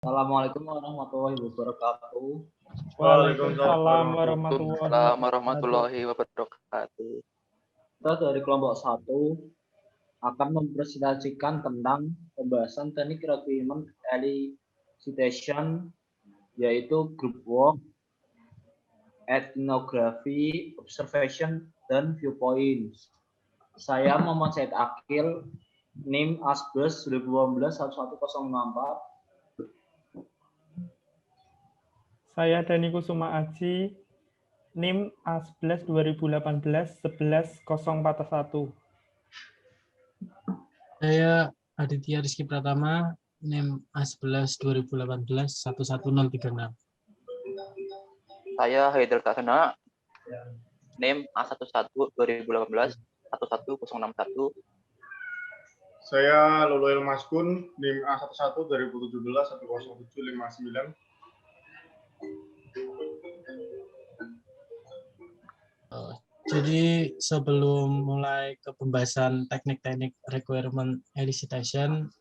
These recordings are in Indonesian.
Assalamualaikum warahmatullahi wabarakatuh. Waalaikumsalam warahmatullahi Waalaikumsalam wabarakatuh. warahmatullahi wabarakatuh. Kita dari kelompok 1 akan mempresentasikan tentang pembahasan teknik requirement elicitation, yaitu group work, ethnography, observation, dan viewpoints. Saya Muhammad Said Akil, NIM Asbes 2012-11064. Saya Dani Kusuma Aji, NIM A11 2018-11-041. Saya Aditya Rizky Pratama, NIM A11 2018-11036. Saya Haidar Kasana, NIM A11 2018-11061. Saya Luluel Maskun, NIM A11 2017-10759. Jadi sebelum mulai ke pembahasan teknik-teknik requirement elicitation,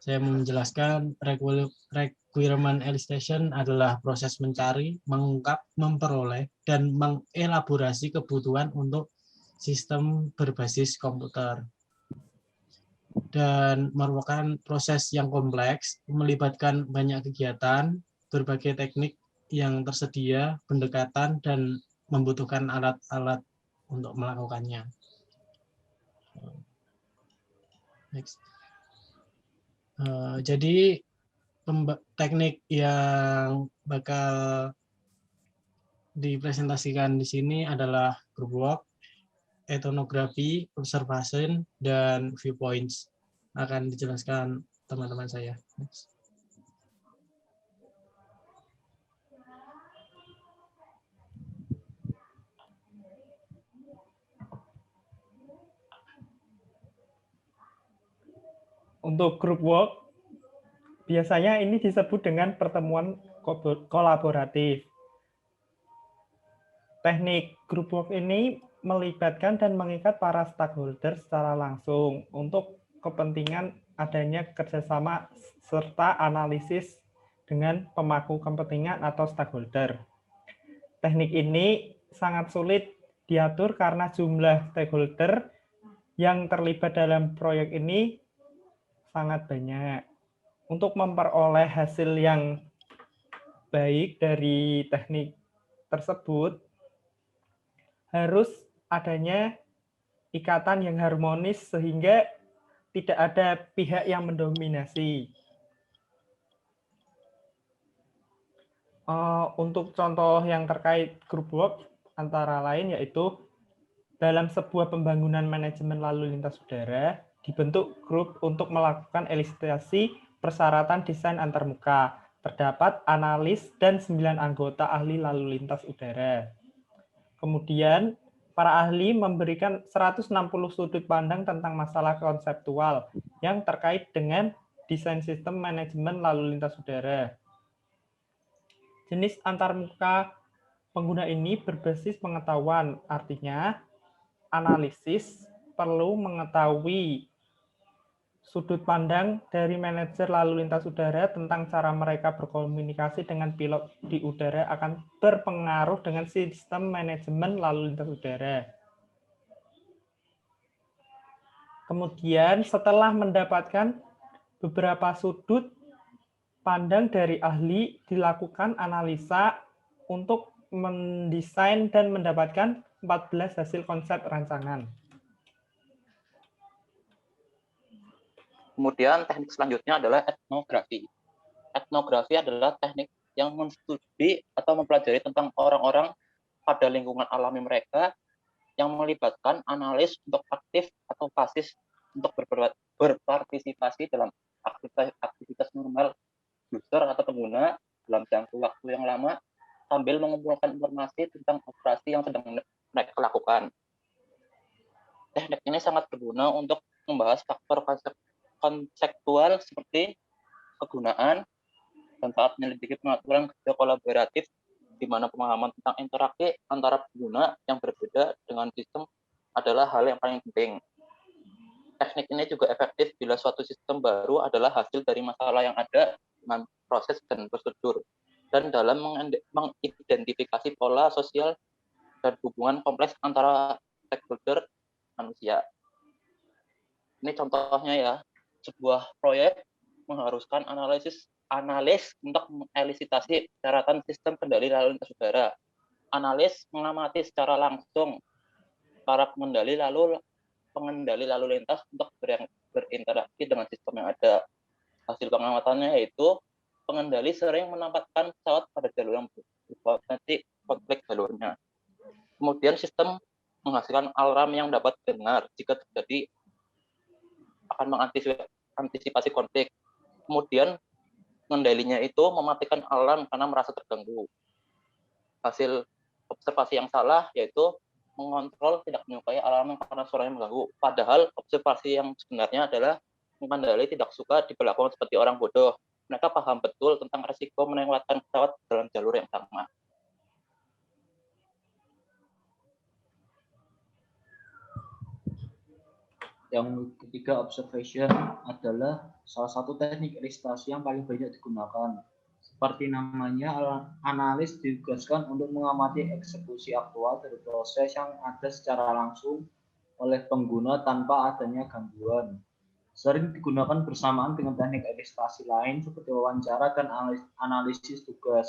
saya mau menjelaskan requirement elicitation adalah proses mencari, mengungkap, memperoleh, dan mengelaborasi kebutuhan untuk sistem berbasis komputer. Dan merupakan proses yang kompleks, melibatkan banyak kegiatan, berbagai teknik yang tersedia, pendekatan, dan membutuhkan alat-alat untuk melakukannya. Next. Jadi teknik yang bakal dipresentasikan di sini adalah group work, ethnography, observation, dan viewpoints. Akan dijelaskan teman-teman saya. Next. Untuk group work, biasanya ini disebut dengan pertemuan kolaboratif. Teknik group work ini melibatkan dan mengikat para stakeholder secara langsung untuk kepentingan adanya kerjasama serta analisis dengan pemangku kepentingan atau stakeholder. Teknik ini sangat sulit diatur karena jumlah stakeholder yang terlibat dalam proyek ini sangat banyak. Untuk memperoleh hasil yang baik dari teknik tersebut, harus adanya ikatan yang harmonis sehingga tidak ada pihak yang mendominasi. Untuk contoh yang terkait group work antara lain yaitu dalam sebuah pembangunan manajemen lalu lintas udara, dibentuk grup untuk melakukan elisitasi persyaratan desain antarmuka. Terdapat analis dan 9 anggota ahli lalu lintas udara. Kemudian, para ahli memberikan 160 sudut pandang tentang masalah konseptual yang terkait dengan desain sistem manajemen lalu lintas udara. Jenis antarmuka pengguna ini berbasis pengetahuan, artinya analisis perlu mengetahui sudut pandang dari manajer lalu lintas udara tentang cara mereka berkomunikasi dengan pilot di udara akan berpengaruh dengan sistem manajemen lalu lintas udara. Kemudian setelah mendapatkan beberapa sudut pandang dari ahli, dilakukan analisa untuk mendesain dan mendapatkan 14 hasil konsep rancangan. Kemudian teknik selanjutnya adalah etnografi. Etnografi adalah teknik yang menstudi atau mempelajari tentang orang-orang pada lingkungan alami mereka yang melibatkan analis untuk aktif atau pasif untuk berpartisipasi dalam aktivitas normal user atau pengguna dalam jangka waktu yang lama sambil mengumpulkan informasi tentang operasi yang sedang mereka lakukan. Teknik ini sangat berguna untuk membahas faktor konseptual seperti kegunaan dan saat menyelidiki pengaturan kerja kolaboratif di mana pemahaman tentang interaksi antara pengguna yang berbeda dengan sistem adalah hal yang paling penting. Teknik ini juga efektif bila suatu sistem baru adalah hasil dari masalah yang ada dengan proses dan prosedur, dan dalam mengidentifikasi pola sosial dan hubungan kompleks antara stakeholder manusia. Ini contohnya ya, sebuah proyek mengharuskan analis untuk mengelisitasi syaratan sistem kendali lalu lintas udara. Analis mengamati secara langsung para pengendali lalu lintas untuk berinteraksi dengan sistem yang ada. Hasil pengamatannya yaitu pengendali sering menempatkan pesawat pada jalur yang berpotensi konflik jalurnya. Kemudian sistem menghasilkan alarm yang dapat dengar jika terjadi, akan mengantisipasi konflik. Kemudian pengendalinya itu mematikan alarm karena merasa terganggu. Hasil observasi yang salah yaitu mengontrol tidak menyukai alarm karena suaranya mengganggu. Padahal observasi yang sebenarnya adalah pengendali tidak suka diperlakukan seperti orang bodoh. Mereka paham betul tentang risiko melewatkan pesawat dalam jalur yang sama. Yang ketiga, observation adalah salah satu teknik ilustrasi yang paling banyak digunakan. Seperti namanya, analis ditugaskan untuk mengamati eksekusi aktual dari proses yang ada secara langsung oleh pengguna tanpa adanya gangguan. Sering digunakan bersamaan dengan teknik ilustrasi lain seperti wawancara dan analisis tugas.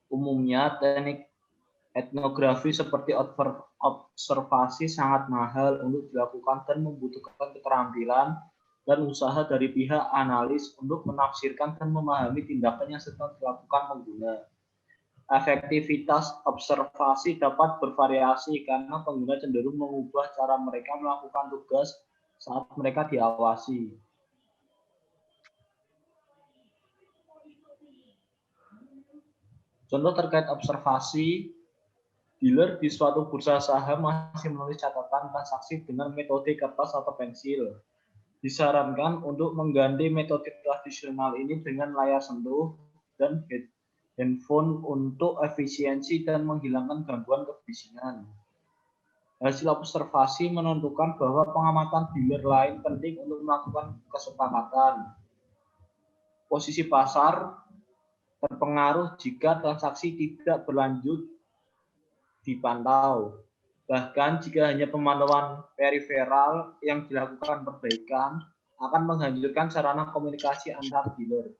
Umumnya, teknik etnografi seperti observasi sangat mahal untuk dilakukan dan membutuhkan keterampilan dan usaha dari pihak analis untuk menafsirkan dan memahami tindakan yang sedang dilakukan pengguna. Efektivitas observasi dapat bervariasi karena pengguna cenderung mengubah cara mereka melakukan tugas saat mereka diawasi. Contoh terkait observasi, dealer di suatu bursa saham masih menulis catatan transaksi dengan metode kertas atau pensil. Disarankan untuk mengganti metode tradisional ini dengan layar sentuh dan handphone untuk efisiensi dan menghilangkan gangguan kebisingan. Hasil observasi menentukan bahwa pengamatan dealer lain penting untuk melakukan kesepakatan. Posisi pasar terpengaruh jika transaksi tidak berlanjut dipantau. Bahkan jika hanya pemantauan periferal yang dilakukan perbaikan akan menghancurkan sarana komunikasi antar dealer.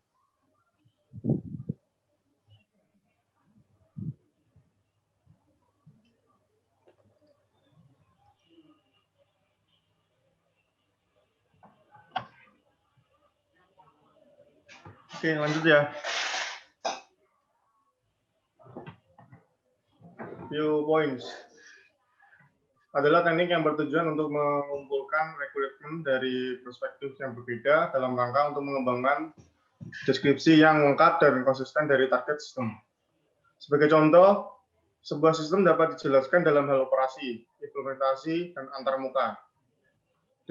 Oke, lanjut ya. Viewpoints adalah teknik yang bertujuan untuk mengumpulkan rekrutmen dari perspektif yang berbeda dalam rangka untuk mengembangkan deskripsi yang lengkap dan konsisten dari target sistem. Sebagai contoh, sebuah sistem dapat dijelaskan dalam hal operasi, implementasi, dan antarmuka.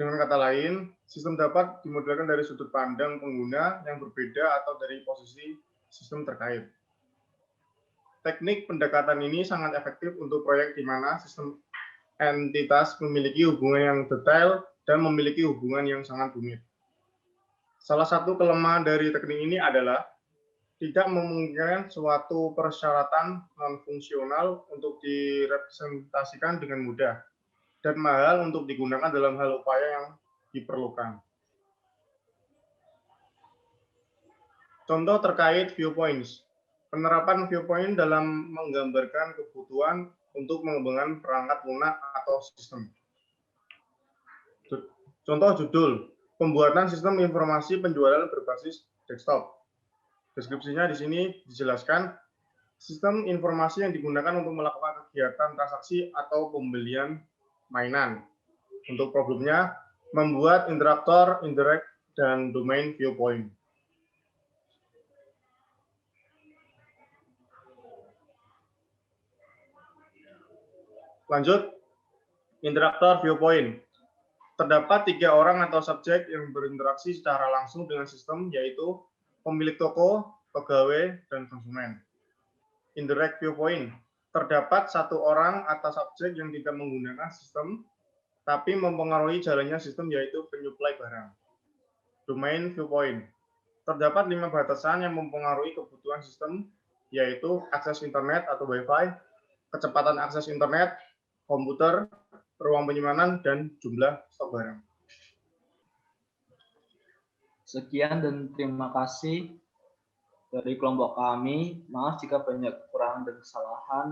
Dengan kata lain, sistem dapat dimodelkan dari sudut pandang pengguna yang berbeda atau dari posisi sistem terkait. Teknik pendekatan ini sangat efektif untuk proyek di mana sistem entitas memiliki hubungan yang detail dan memiliki hubungan yang sangat rumit. Salah satu kelemahan dari teknik ini adalah tidak memungkinkan suatu persyaratan non-fungsional untuk direpresentasikan dengan mudah dan mahal untuk digunakan dalam hal upaya yang diperlukan. Contoh terkait viewpoints. Penerapan viewpoint dalam menggambarkan kebutuhan untuk mengembangkan perangkat lunak atau sistem. Contoh judul, pembuatan sistem informasi penjualan berbasis desktop. Deskripsinya di sini dijelaskan, sistem informasi yang digunakan untuk melakukan kegiatan transaksi atau pembelian mainan. Untuk problemnya, membuat interaktor, indirect, dan domain viewpoint. Lanjut, interaktor viewpoint. Terdapat 3 orang atau subjek yang berinteraksi secara langsung dengan sistem, yaitu pemilik toko, pegawai, dan konsumen. Indirect viewpoint. Terdapat 1 orang atau subjek yang tidak menggunakan sistem, tapi mempengaruhi jalannya sistem, yaitu penyuplai barang. Domain viewpoint. Terdapat 5 batasan yang mempengaruhi kebutuhan sistem, yaitu akses internet atau Wi-Fi, kecepatan akses internet, komputer, ruang penyimpanan, dan jumlah stok barang. Sekian dan terima kasih dari kelompok kami. Maaf jika banyak kekurangan dan kesalahan.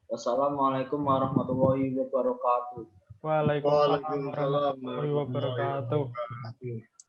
Wassalamualaikum warahmatullahi wabarakatuh. Waalaikumsalam Waalaikumsalam warahmatullahi wabarakatuh. wabarakatuh.